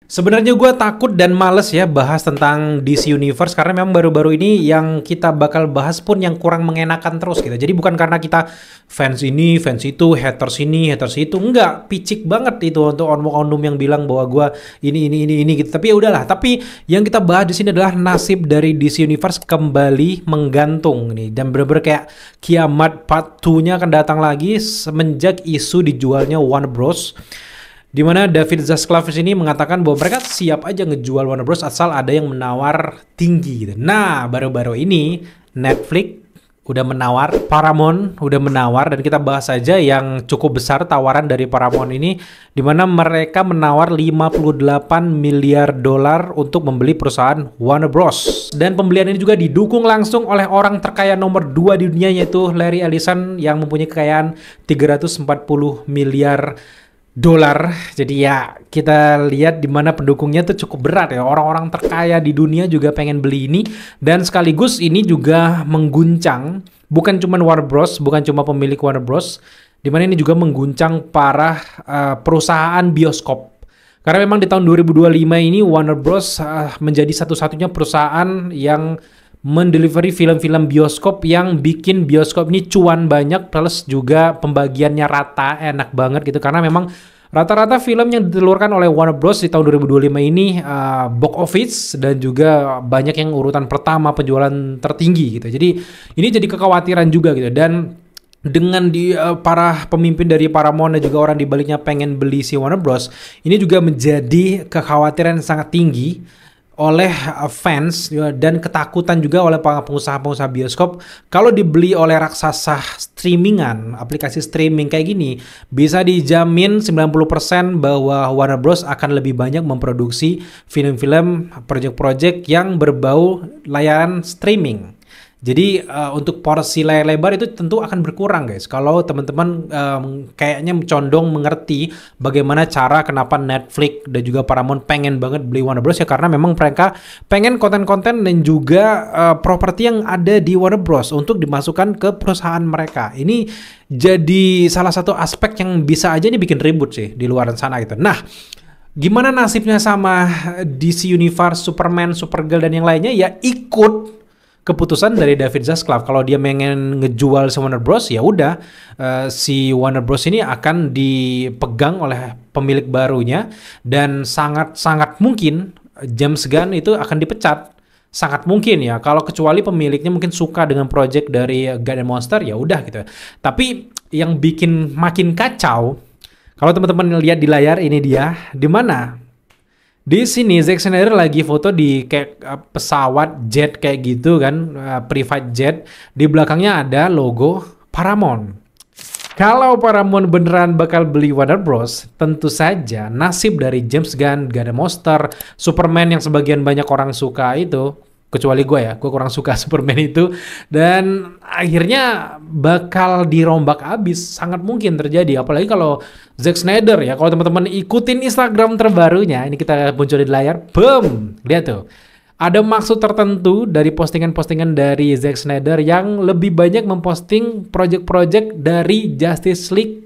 Sebenarnya gue takut dan males ya bahas tentang DC Universe karena memang baru-baru ini yang kita bakal bahas pun yang kurang mengenakan terus gitu. Jadi bukan karena kita fans ini, fans itu, haters ini, haters itu, enggak, picik banget itu untuk onum yang bilang bahwa gue ini gitu. Tapi ya udahlah. Tapi yang kita bahas di sini adalah nasib dari DC Universe kembali menggantung nih dan bener-bener kayak kiamat part 2-nya akan datang lagi semenjak isu dijualnya Warner Bros. Di mana David Zaslav ini mengatakan bahwa mereka siap aja ngejual Warner Bros asal ada yang menawar tinggi gitu. Nah, baru-baru ini Netflix udah menawar, Paramount udah menawar, dan kita bahas saja yang cukup besar tawaran dari Paramount ini, di mana mereka menawar 58 miliar dolar untuk membeli perusahaan Warner Bros. Dan pembelian ini juga didukung langsung oleh orang terkaya nomor 2 di dunia, yaitu Larry Ellison yang mempunyai kekayaan 340 miliar dolar. Jadi ya kita lihat di mana pendukungnya tuh cukup berat ya. Orang-orang terkaya di dunia juga pengen beli ini, dan sekaligus ini juga mengguncang bukan cuma Warner Bros, bukan cuma pemilik Warner Bros, di mana ini juga mengguncang para perusahaan bioskop. Karena memang di tahun 2025 ini Warner Bros menjadi satu-satunya perusahaan yang mendelivery film-film bioskop yang bikin bioskop ini cuan banyak, plus juga pembagiannya rata, enak banget gitu. Karena memang rata-rata film yang ditelurkan oleh Warner Bros di tahun 2025 ini box office dan juga banyak yang urutan pertama penjualan tertinggi gitu. Jadi ini jadi kekhawatiran juga gitu. Dan dengan para pemimpin dari Paramount dan juga orang di baliknya pengen beli si Warner Bros, ini juga menjadi kekhawatiran yang sangat tinggi oleh fans dan ketakutan juga oleh para pengusaha-pengusaha bioskop. Kalau dibeli oleh raksasa streamingan, aplikasi streaming kayak gini, bisa dijamin 90% bahwa Warner Bros akan lebih banyak memproduksi film-film, project-project yang berbau layanan streaming. Jadi untuk porsi layar lebar itu tentu akan berkurang guys. Kalau teman-teman kayaknya condong mengerti bagaimana cara kenapa Netflix dan juga Paramount pengen banget beli Warner Bros ya, karena memang mereka pengen konten-konten dan juga properti yang ada di Warner Bros untuk dimasukkan ke perusahaan mereka. Ini jadi salah satu aspek yang bisa aja nih bikin ribut sih di luar sana gitu. Nah, gimana nasibnya sama DC Universe, Superman, Supergirl dan yang lainnya? Ya ikut keputusan dari David Zaslav. Kalau dia pengen ngejual si Warner Bros, ya udah si Warner Bros ini akan dipegang oleh pemilik barunya, dan sangat mungkin James Gunn itu akan dipecat. Sangat mungkin ya, kalau kecuali pemiliknya mungkin suka dengan project dari God and Monster, ya udah gitu. Tapi yang bikin makin kacau, kalau teman-teman lihat di layar ini dia, di mana? Di sini Zack Snyder lagi foto di kayak pesawat jet kayak gitu kan, private jet. Di belakangnya ada logo Paramount. Kalau Paramount beneran bakal beli Warner Bros, tentu saja nasib dari James Gunn, God Monster, Superman yang sebagian banyak orang suka itu, kecuali gue ya, gue kurang suka Superman itu, dan akhirnya bakal dirombak abis. Sangat mungkin terjadi, apalagi kalau Zack Snyder ya. Kalau teman-teman ikutin Instagram terbarunya, ini kita muncul di layar, boom, lihat tuh, ada maksud tertentu dari postingan-postingan dari Zack Snyder yang lebih banyak memposting project-project dari Justice League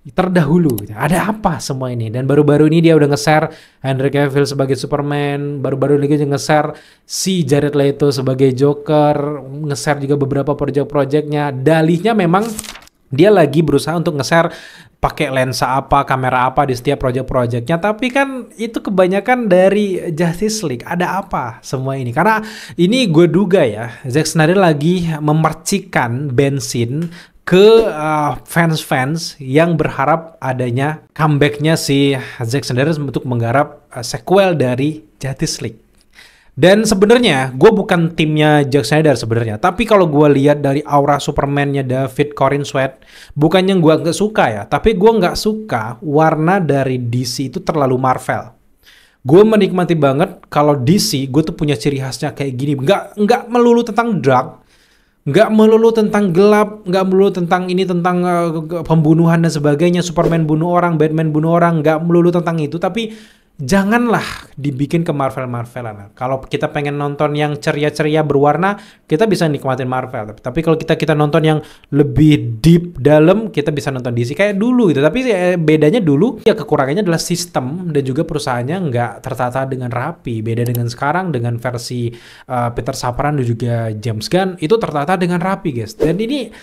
terdahulu. Ada apa semua ini? Dan baru-baru ini dia udah nge-share Henry Cavill sebagai Superman, baru-baru ini juga nge-share si Jared Leto sebagai Joker, nge-share juga beberapa project-projectnya. Dalihnya memang dia lagi berusaha untuk nge-share pakai lensa apa, kamera apa di setiap project-projectnya. Tapi kan itu kebanyakan dari Justice League. Ada apa semua ini? Karena ini gue duga ya, Zack Snyder lagi memercikan bensin ke fans-fans yang berharap adanya comebacknya si Zack Snyder untuk menggarap sequel dari Justice League. Dan sebenarnya gue bukan timnya Zack Snyder sebenarnya, tapi kalau gue lihat dari aura Superman-nya David Corenswet, bukannya gue nggak suka ya, tapi gue nggak suka warna dari DC itu terlalu Marvel. Gue menikmati banget kalau DC, gue tuh punya ciri khasnya kayak gini, nggak melulu tentang dark, nggak melulu tentang gelap, nggak melulu tentang ini, tentang pembunuhan dan sebagainya. Superman bunuh orang, Batman bunuh orang, nggak melulu tentang itu, tapi janganlah dibikin ke Marvelan. Kalau kita pengen nonton yang ceria-ceria berwarna, kita bisa nikmatin Marvel. Tapi kalau kita nonton yang lebih deep dalam, kita bisa nonton DC kayak dulu gitu. Tapi bedanya dulu ya kekurangannya adalah sistem dan juga perusahaannya nggak tertata dengan rapi. Beda dengan sekarang dengan versi Peter Safran dan juga James Gunn itu tertata dengan rapi, guys. Dan ini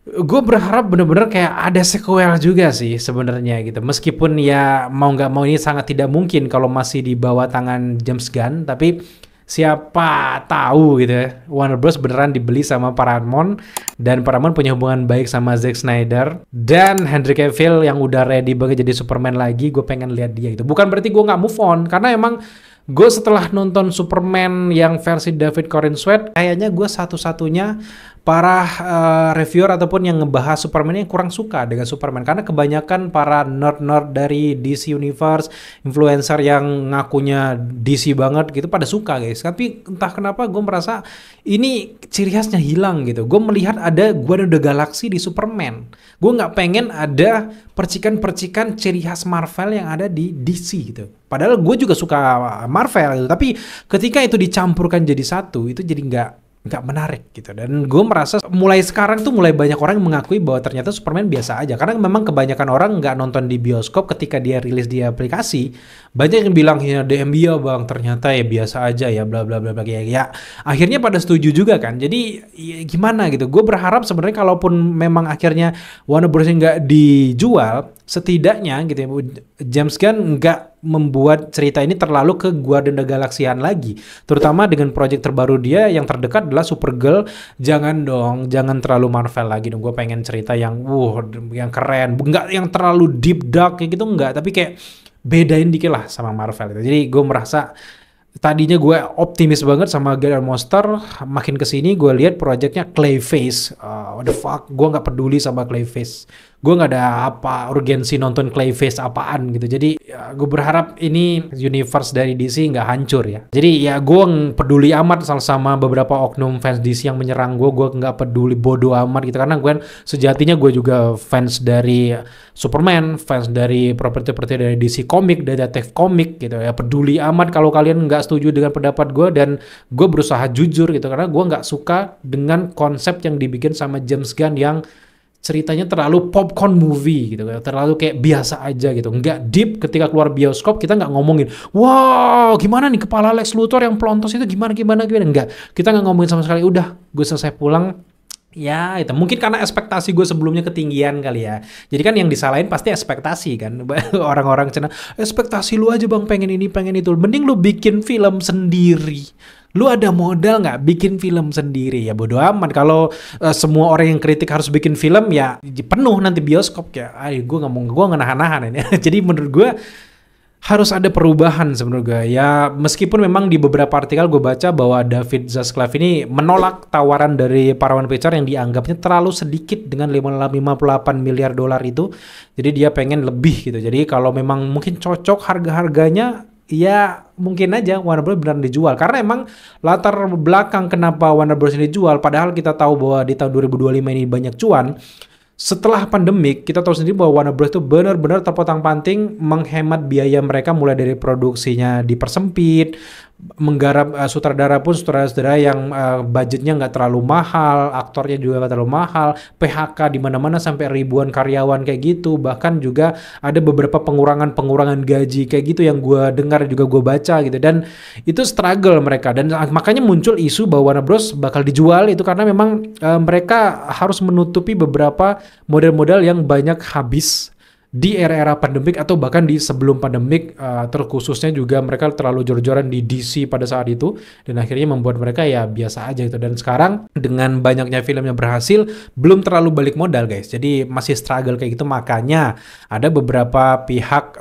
gue berharap bener-bener kayak ada sequel juga sih sebenarnya gitu. Meskipun ya mau nggak mau ini sangat tidak mungkin kalau masih di bawah tangan James Gunn, tapi siapa tahu gitu ya. Warner Bros beneran dibeli sama Paramount dan Paramount punya hubungan baik sama Zack Snyder dan Henry Cavill yang udah ready banget jadi Superman lagi. Gue pengen lihat dia gitu. Bukan berarti gue nggak move on, karena emang gue setelah nonton Superman yang versi David Corenswet, kayaknya gue satu-satunya para reviewer ataupun yang ngebahas Superman yang kurang suka dengan Superman. Karena kebanyakan para nerd-nerd dari DC Universe, influencer yang ngakunya DC banget gitu, pada suka, guys. Tapi entah kenapa gue merasa ini ciri khasnya hilang gitu. Gue melihat ada Guardian of the Galaxy di Superman. Gue nggak pengen ada percikan-percikan ciri khas Marvel yang ada di DC gitu. Padahal gue juga suka Marvel gitu. Tapi ketika itu dicampurkan jadi satu, itu jadi nggak menarik gitu. Dan gue merasa mulai sekarang tuh mulai banyak orang yang mengakui bahwa ternyata Superman biasa aja, karena memang kebanyakan orang nggak nonton di bioskop ketika dia rilis di aplikasi. Banyak yang bilang ya DM ya bang, ternyata ya biasa aja ya bla bla bla bla ya akhirnya pada setuju juga kan. Jadi ya gimana gitu, gue berharap sebenarnya kalaupun memang akhirnya Warner Bros nggak dijual, setidaknya gitu ya James Gunn nggak membuat cerita ini terlalu ke Guardian of the Galaxy-an lagi, terutama dengan proyek terbaru dia yang terdekat adalah Supergirl. Jangan terlalu Marvel lagi dong. Gue pengen cerita yang yang keren, nggak yang terlalu deep dark kayak gitu, nggak, tapi kayak bedain dikit lah sama Marvel itu. Jadi gue merasa tadinya gue optimis banget sama God Monster, makin kesini gue lihat proyeknya Clayface. What the fuck, gue nggak peduli sama Clayface. Gue nggak ada urgensi nonton Clayface apaan gitu. Jadi ya, gue berharap ini universe dari DC nggak hancur ya. Jadi ya gue peduli amat sama beberapa oknum fans DC yang menyerang gue. Gue nggak peduli, bodo amat gitu. Karena gue sejatinya gue juga fans dari Superman, fans dari properti-properti dari DC Comics, detektif komik gitu ya. Peduli amat kalau kalian nggak setuju dengan pendapat gue, dan gue berusaha jujur gitu. Karena gue nggak suka dengan konsep yang dibikin sama James Gunn yang ceritanya terlalu popcorn movie gitu, terlalu kayak biasa aja gitu, nggak deep. Ketika keluar bioskop kita nggak ngomongin, wow gimana nih kepala Lex Luthor yang pelontos itu gimana, nggak, kita nggak ngomongin sama sekali. Udah, gue selesai pulang. Ya itu mungkin karena ekspektasi gue sebelumnya ketinggian kali ya. Jadi kan yang disalahin pasti ekspektasi kan. Orang-orang cina, ekspektasi lu aja bang, pengen ini pengen itu. Mending lu bikin film sendiri. Lu ada modal nggak bikin film sendiri? Ya bodo amat kalau semua orang yang kritik harus bikin film, ya penuh nanti bioskop ya. Gue nggak nahan-nahan ini. Jadi menurut gue harus ada perubahan sebenarnya gue. Ya meskipun memang di beberapa artikel gue baca bahwa David Zaslav ini menolak tawaran dari Paramount Pictures yang dianggapnya terlalu sedikit dengan 58 miliar dolar itu. Jadi dia pengen lebih gitu. Jadi kalau memang mungkin cocok harga-harganya, ya mungkin aja Warner Bros benar dijual. Karena emang latar belakang kenapa Warner Bros ini dijual, padahal kita tahu bahwa di tahun 2025 ini banyak cuan. Setelah pandemik, kita tahu sendiri bahwa Warner Bros itu benar-benar terpotong-panting menghemat biaya mereka, mulai dari produksinya dipersempit, menggarap sutradara yang budgetnya nggak terlalu mahal, aktornya juga nggak terlalu mahal, PHK di mana-mana sampai ribuan karyawan kayak gitu. Bahkan juga ada beberapa pengurangan gaji kayak gitu yang gue dengar juga gue baca gitu, dan itu struggle mereka. Dan makanya muncul isu bahwa Warner Bros bakal dijual itu karena memang mereka harus menutupi beberapa model-model yang banyak habis di era-era pandemik atau bahkan di sebelum pandemik, terkhususnya juga mereka terlalu jor-joran di DC pada saat itu, dan akhirnya membuat mereka ya biasa aja gitu. Dan sekarang dengan banyaknya film yang berhasil, belum terlalu balik modal guys, jadi masih struggle kayak gitu. Makanya ada beberapa pihak,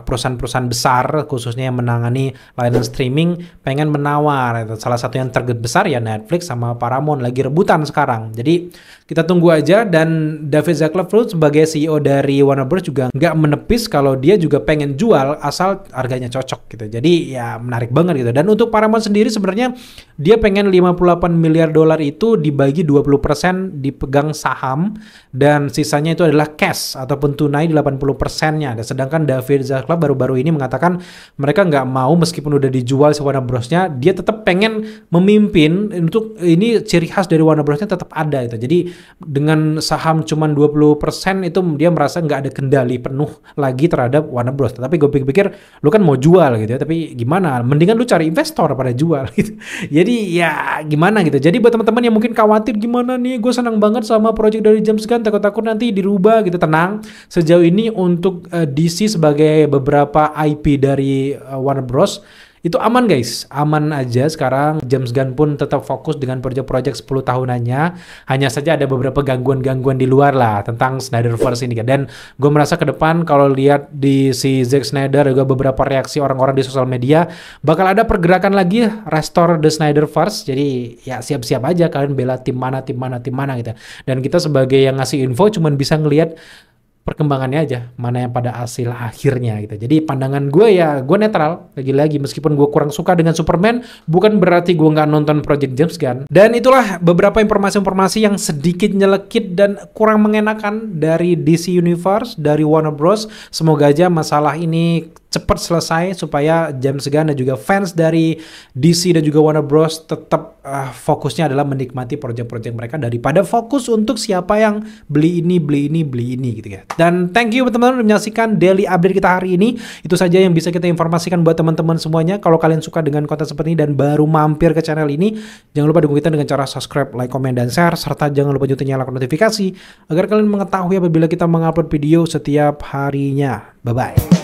perusahaan-perusahaan besar khususnya yang menangani layanan streaming pengen menawar. Salah satu yang target besar ya Netflix sama Paramount lagi rebutan sekarang. Jadi kita tunggu aja. Dan David Zaslav sebagai CEO dari Warner Bros juga nggak menepis kalau dia juga pengen jual asal harganya cocok gitu. Jadi ya menarik banget gitu. Dan untuk Paramount sendiri sebenarnya dia pengen 58 miliar dolar itu dibagi 20% dipegang saham dan sisanya itu adalah cash ataupun tunai 80%-nya. Dan sedangkan David Zaslav baru-baru ini mengatakan mereka nggak mau meskipun udah dijual si Warner Bros-nya, dia tetap pengen memimpin untuk ini ciri khas dari Warner Bros-nya tetap ada gitu. Jadi dengan saham cuman 20% itu dia merasa nggak ada kendali penuh lagi terhadap Warner Bros. Tapi gue pikir-pikir lu kan mau jual gitu ya, tapi gimana? Mendingan lu cari investor pada jual gitu. Jadi ya gimana gitu. Jadi buat teman-teman yang mungkin khawatir gimana nih, gue senang banget sama project dari James Gunn, takut-takut nanti dirubah gitu, tenang. Sejauh ini untuk DC sebagai beberapa IP dari Warner Bros itu aman guys, aman aja sekarang. James Gunn pun tetap fokus dengan proyek-proyek 10 tahunannya. Hanya saja ada beberapa gangguan-gangguan di luar lah tentang Snyderverse ini kan. Dan gue merasa ke depan kalau lihat di si Zack Snyder juga beberapa reaksi orang-orang di sosial media, bakal ada pergerakan lagi restore the Snyderverse. Jadi ya siap-siap aja kalian bela tim mana gitu. Dan kita sebagai yang ngasih info cuman bisa ngelihat perkembangannya aja, mana yang pada hasil akhirnya gitu. Jadi pandangan gue ya, gue netral. Lagi-lagi meskipun gue kurang suka dengan Superman, bukan berarti gue nggak nonton Project James Gunn. Dan itulah beberapa informasi-informasi yang sedikit nyelekit dan kurang mengenakan dari DC Universe, dari Warner Bros. Semoga aja masalah ini cepat selesai supaya James Gunn dan juga fans dari DC dan juga Warner Bros tetap fokusnya adalah menikmati proyek-proyek mereka daripada fokus untuk siapa yang beli ini gitu ya. Dan thank you teman-teman udah menyaksikan daily update kita hari ini. Itu saja yang bisa kita informasikan buat teman-teman semuanya. Kalau kalian suka dengan konten seperti ini dan baru mampir ke channel ini, jangan lupa dukung kita dengan cara subscribe, like, komen, dan share, serta jangan lupa juga nyalakan notifikasi agar kalian mengetahui apabila kita mengupload video setiap harinya. Bye-bye.